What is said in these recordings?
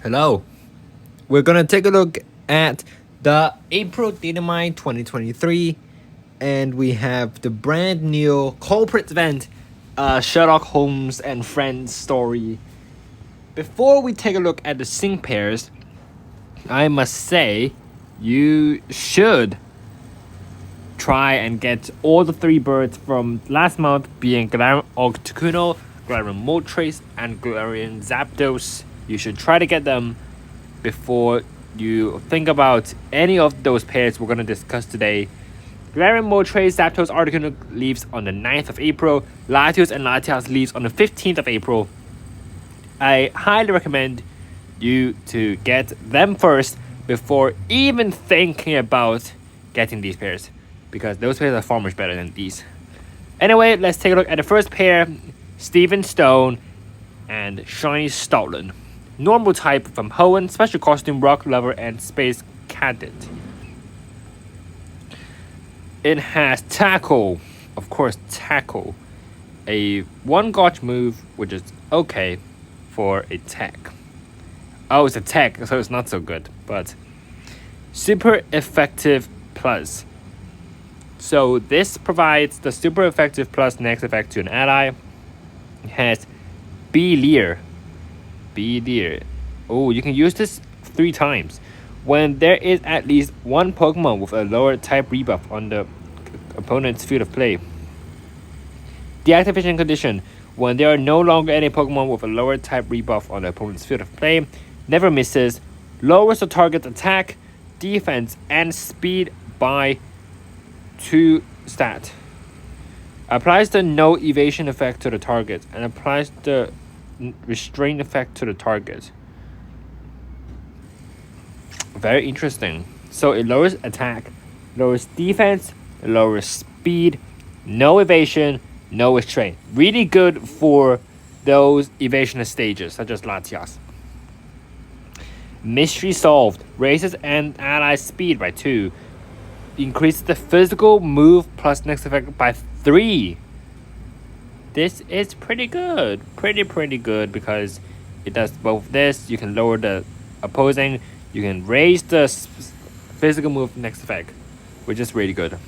Hello. We're gonna take a look at the April Datamine 2023, and we have the brand new corporate event, Sherlock Holmes and Friends story. Before we take a look at the sync pairs, I must say you should try and get all the three birds from last month, being Galarian Octacuno, Galarian Moltres, and Galarian Zapdos. You should try to get them before you think about any of those pairs we're going to discuss today. Galarian Moltres, Zapdos, Articuno leaves on the 9th of April. Latios and Latias leaves on the 15th of April. I highly recommend you to get them first before even thinking about getting these pairs, because those pairs are far much better than these. Anyway, let's take a look at the first pair, Steven Stone and Shiny Stoutland. Normal type from Hoenn, special costume, rock lover, and space cadet. It has tackle, of course, tackle. A one gotch move, which is okay for a tech. Oh, it's a tech, so it's not so good, but super effective plus. So this provides the super effective plus next effect to an ally. It has Be-Leer. Oh, you can use this 3 times. When there is at least one Pokemon with a lower type rebuff on the opponent's field of play. Deactivation condition. When there are no longer any Pokemon with a lower type rebuff on the opponent's field of play, never misses, lowers the target's attack, defense, and speed by 2 stat. Applies the no evasion effect to the target and applies the restraint effect to the target. Very interesting. So it lowers attack, lowers defense, lowers speed, no evasion, no restraint. Really good for those evasion stages, such as Latias. Mystery solved. Raises an ally's speed by 2. Increases the physical move plus next effect by 3. This is pretty good. Pretty good, because it does both this. You can lower the opposing. You can raise the physical move next effect, which is really good.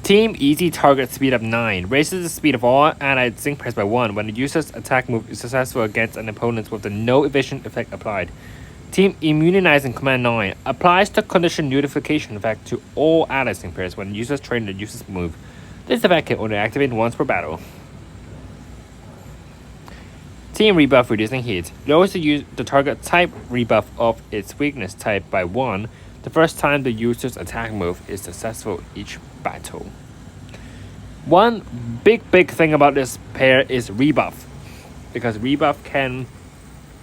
Team Easy target speed up 9. Raises the speed of all allied sync pairs by 1 when the user's attack move is successful against an opponent with the no evasion effect applied. Team Immunizing Command 9 applies the condition notification effect to all allied sync pairs when users train the user's move. This effect can only activate once per battle. Team Rebuff Reducing Heat lowers the target type rebuff of its weakness type by 1 the first time the user's attack move is successful each battle. One big thing about this pair is rebuff, because rebuff can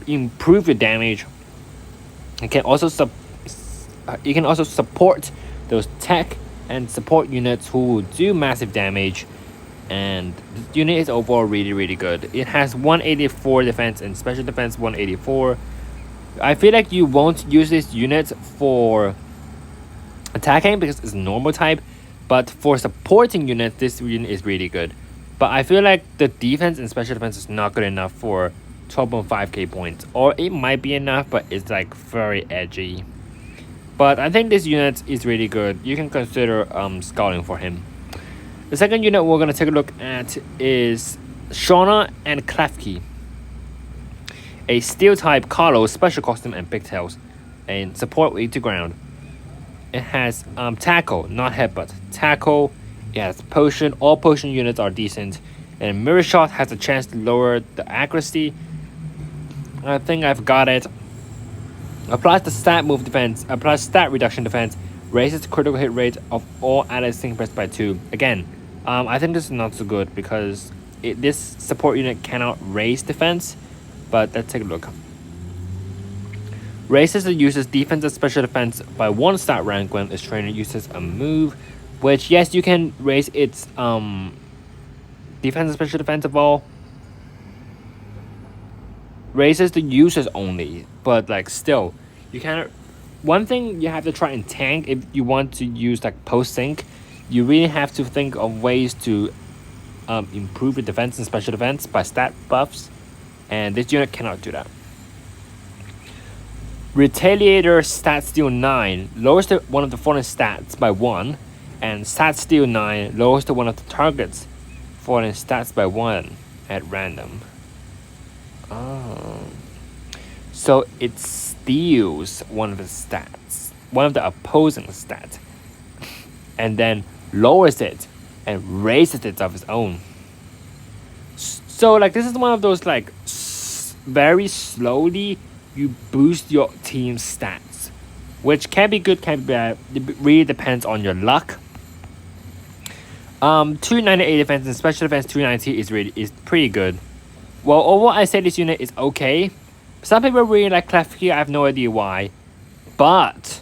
improve your damage. It can also support those tech and support units who do massive damage, and the unit is overall really good. It has 184 defense and special defense 184. I feel like you won't use this unit for attacking because it's normal type, but for supporting units, this unit is really good. But I feel like the defense and special defense is not good enough for 12.5k points, or it might be enough, but it's like very edgy. But I think this unit is really good. You can consider scouting for him. The second unit we're going to take a look at is Shauna and Klefki. A steel type Carlo, special costume and pigtails, and support weight to ground. It has tackle, not headbutt. Tackle. It has potion. All potion units are decent. And Mirror Shot has a chance to lower the accuracy. I think I've got it. Applies the stat move defense. Applies stat reduction defense. Raises the critical hit rate of all allied sync pairs by 2. Again, I think this is not so good because this support unit cannot raise defense. But let's take a look. Raises the user's defense and special defense by 1 stat rank when its trainer uses a move, which, yes, you can raise its defense and special defense of all. Raises the users only, but like still, you cannot. One thing you have to try and tank if you want to use like post sync, you really have to think of ways to improve your defense and special defense by stat buffs, and this unit cannot do that. Retaliator stat steal 9 lowers one of the fallen stats by 1, and stat steal 9 lowers one of the target's fallen stats by 1 at random. Oh. So it steals one of the stats, one of the opposing stats, and then lowers it and raises it of its own. So like this is one of those like very slowly you boost your team's stats, which can be good, can be bad. It really depends on your luck. 298 defense and special defense 290 is pretty good. Well, overall I say this unit is okay. Some people really like Klefki, I have no idea why, but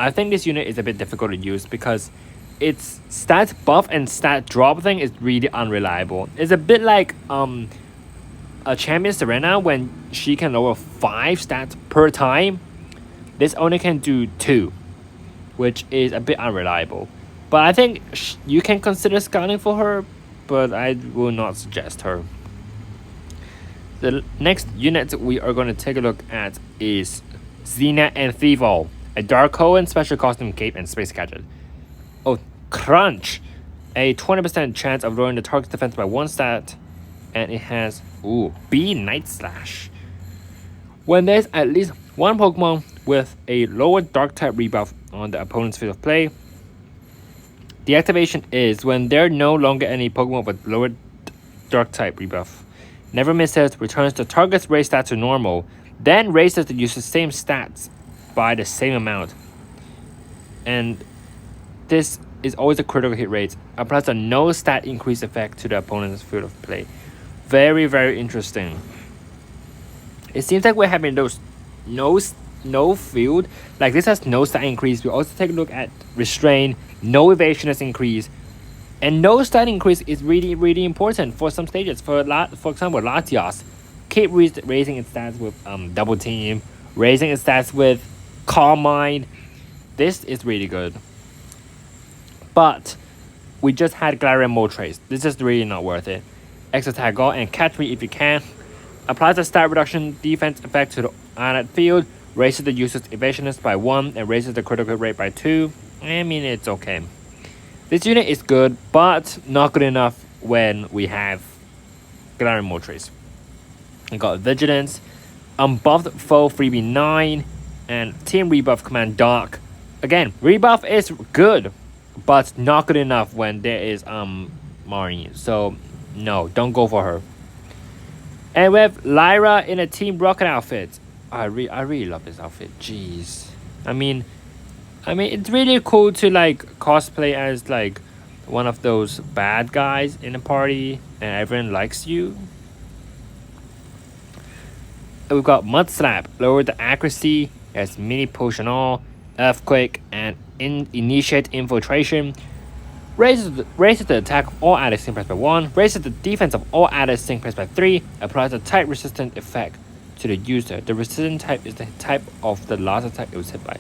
I think this unit is a bit difficult to use because its stat buff and stat drop thing is really unreliable. It's a bit like a champion Serena when she can lower 5 stats per time. This only can do 2, which is a bit unreliable. But I think you can consider scouting for her, but I will not suggest her. The next unit we are going to take a look at is Xena and Thievul, a Dark Hoenn special costume cape and space gadget. Oh, Crunch! A 20% chance of lowering the target's defense by 1 stat, and it has B Night Slash. When there's at least one Pokemon with a lower Dark type rebuff on the opponent's field of play, the activation is when there are no longer any Pokemon with lower Dark type rebuff. Never misses, returns the target's raise stat to normal, then raises the user's same stats by the same amount. And this is always a critical hit rate. Applies a no stat increase effect to the opponent's field of play. Very, very interesting. It seems like we're having those no field. Like this has no stat increase. We also take a look at restrain, no evasiveness increase. And no stat increase is really, really important for some stages. For example, Latias, keep raising its stats with Double Team, raising its stats with Calm Mind. This is really good. But we just had Galarian Moltres. This is really not worth it. Extra Tag All and Catch Me if you can. Applies a stat reduction defense effect to the island field, raises the user's evasiveness by 1, and raises the critical rate by 2. I mean, it's okay. This unit is good, but not good enough when we have Galarian Moltres. We got Vigilance, Unbuffed Foe freebie 9, and Team Rebuff Command Dark. Again, rebuff is good, but not good enough when there is Marnie. So no, don't go for her. And we have Lyra in a Team Rocket outfit. I really love this outfit. Jeez. I mean, it's really cool to like cosplay as like one of those bad guys in a party and everyone likes you. And we've got Mud Slap, lower the accuracy, has mini potion all, earthquake, and initiate infiltration. Raises the attack of all allies sync press by 1, raises the defense of all allies sync press by 3, applies a type resistant effect to the user. The resistant type is the type of the last attack it was hit by.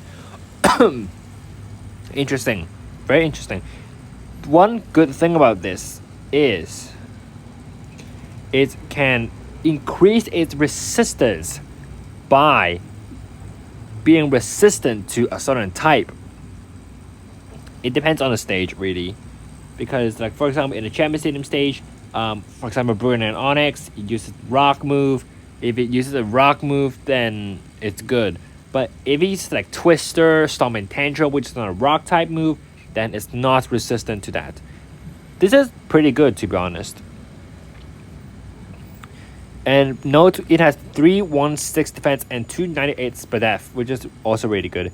Interesting. Very interesting. One good thing about this is it can increase its resistance by being resistant to a certain type. It depends on the stage, really. Because, like, for example, in the Champion Stadium stage, for example, Bruin and Onyx, it uses rock move. If it uses a rock move, then it's good. But if it uses, like, Twister, Storm and Tantrum, which is not a rock type move, then it's not resistant to that. This is pretty good, to be honest. And note, it has 316 defense and 298 spadef, which is also really good.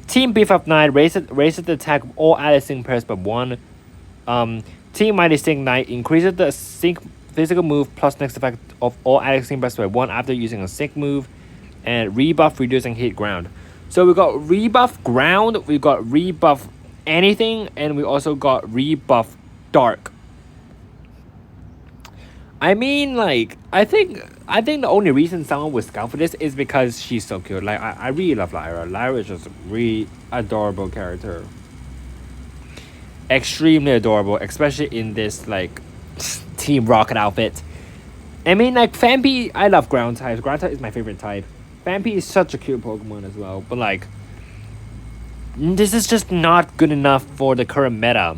Team Beef Up 9 raises the attack of all allied sync pairs by 1. Team Mighty Sync 9 increases the sync physical move plus next effect of all allied sync pairs by 1 after using a sync move. And rebuff reducing hit ground. So we got rebuff ground, we got rebuff anything, and we also got rebuff dark. I mean, like, I think the only reason someone would scout for this is because she's so cute. Like, I really love Lyra. Lyra is just a really adorable character. Extremely adorable, especially in this, like, Team Rocket outfit. I mean, like, Fampi, I love ground types. Ground type is my favorite type. Vampy is such a cute Pokemon as well, but like, this is just not good enough for the current meta.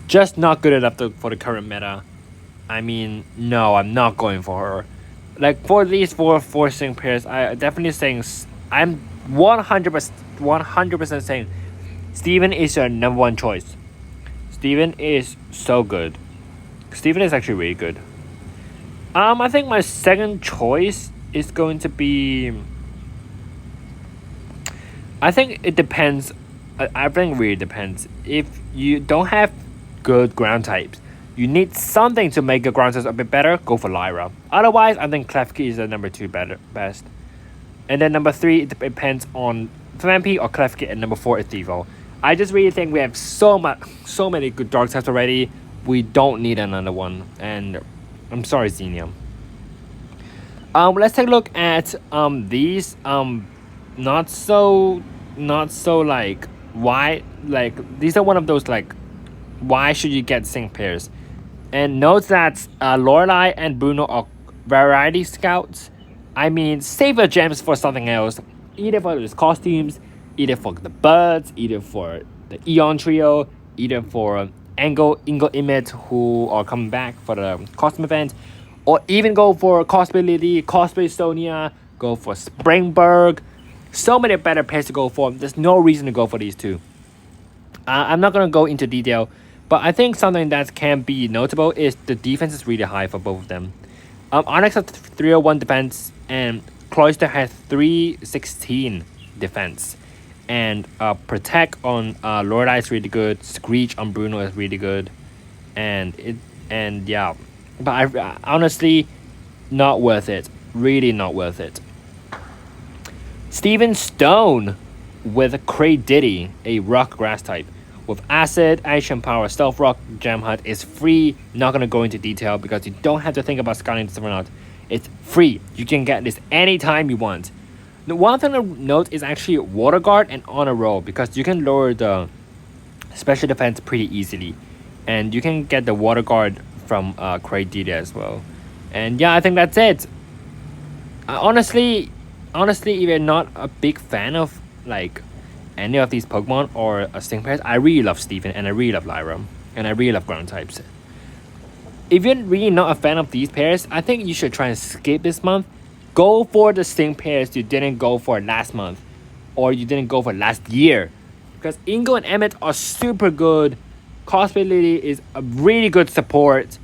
Just not good enough for the current meta. I mean, no, I'm not going for her. Like, for these four sync pairs, I definitely saying I'm 100% saying Steven is your number one choice. Steven is so good. Steven is actually really good. I think my second choice is going to be. I think it depends. I think it really depends. If you don't have good ground types, you need something to make your ground types a bit better, go for Lyra. Otherwise, I think Klefki is the number 2 best. And then number 3, it depends on Vampy or Klefki, and number 4 is Devo. I just really think we have so many good dark types already. We don't need another one. And I'm sorry, Xenia. Let's take a look at these not so like why, like, these are one of those like why should you get sync pairs. And note that Lorelai and Bruno are variety scouts. I mean, save your gems for something else, either for those costumes, either for the birds, either for the Eon trio, either for Ingo Emmett, who are coming back for the costume event, or even go for Cosplay Lily, Cosplay Sonia, go for Springberg. So many better pairs to go for. There's no reason to go for these two. I'm not going to go into detail, but I think something that can be notable is the defense is really high for both of them. Onyx has 301 defense, and Cloyster has 316 defense. And Protect on Lorelai is really good. Screech on Bruno is really good. And yeah. But I honestly, not worth it. Really not worth it. Steven Stone with Cray Diddy, a rock grass type. With Acid, Action Power, Stealth Rock, Gem Hunt is free. Not going to go into detail because you don't have to think about scouting this one out. It's free. You can get this anytime you want. The one thing to note is actually Water Guard and Honor Roll, because you can lower the special defense pretty easily. And you can get the Water Guard from Cray Diddy as well. And yeah, I think that's it. Honestly, if you're not a big fan of like any of these Pokemon or a sync pairs, I really love Steven and I really love Lyra and I really love ground types. If you're really not a fan of these pairs, I think you should try and skip this month. Go for the sync pairs you didn't go for last month or you didn't go for last year, because Ingo and Emmett are super good. Cosplay Lily is a really good support.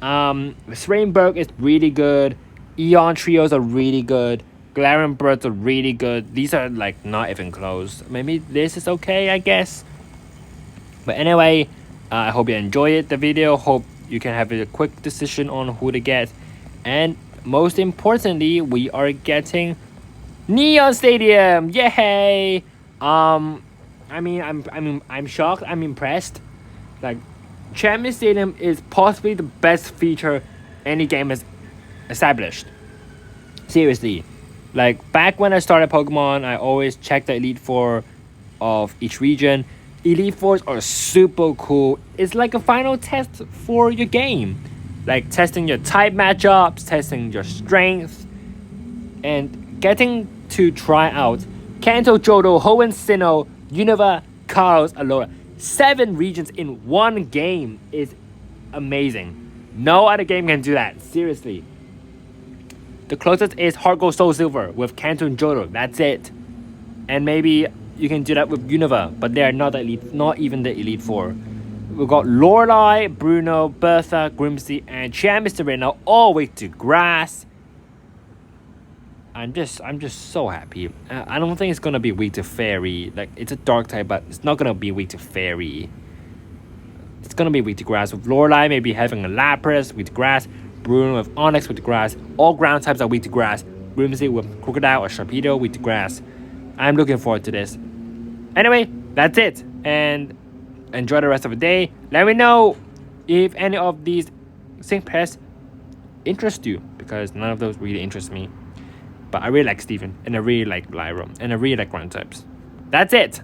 Rainberg is really good. Eon trios are really good. Glaring Birds are really good. These are like not even close. Maybe this is okay, I guess. But anyway, I hope you enjoyed the video. Hope you can have a quick decision on who to get. And most importantly, we are getting Neon Stadium. Yay! I'm shocked. I'm impressed. Like, Champion Stadium is possibly the best feature any game has established. Seriously. Like, back when I started Pokemon, I always checked the Elite Four of each region. Elite Fours are super cool. It's like a final test for your game. Like, testing your type matchups, testing your strength, and getting to try out Kanto, Johto, Hoenn, Sinnoh, Unova, Kalos, Alola. 7 regions in one game is amazing. No other game can do that. Seriously. The closest is Heart Gold Soul Silver with Kanto and Johto. That's it. And maybe you can do that with Unova, but they are not the elite, not even the Elite Four. We've got Lorelai, Bruno, Bertha, Grimsey, and Mr. Reno all weak to grass. I'm just so happy. I don't think it's gonna be weak to Fairy. Like, it's a dark type, but it's not gonna be weak to Fairy. It's gonna be weak to grass. With Lorelai maybe having a Lapras weak to grass. Bruno with Onyx with the grass. All ground types are weak to grass. Grimsey with Crocodile or Sharpedo weak to grass. I'm looking forward to this. Anyway, that's it. And enjoy the rest of the day. Let me know if any of these sync pairs interest you, because none of those really interest me. But I really like Steven, and I really like Lyra, and I really like ground types. That's it.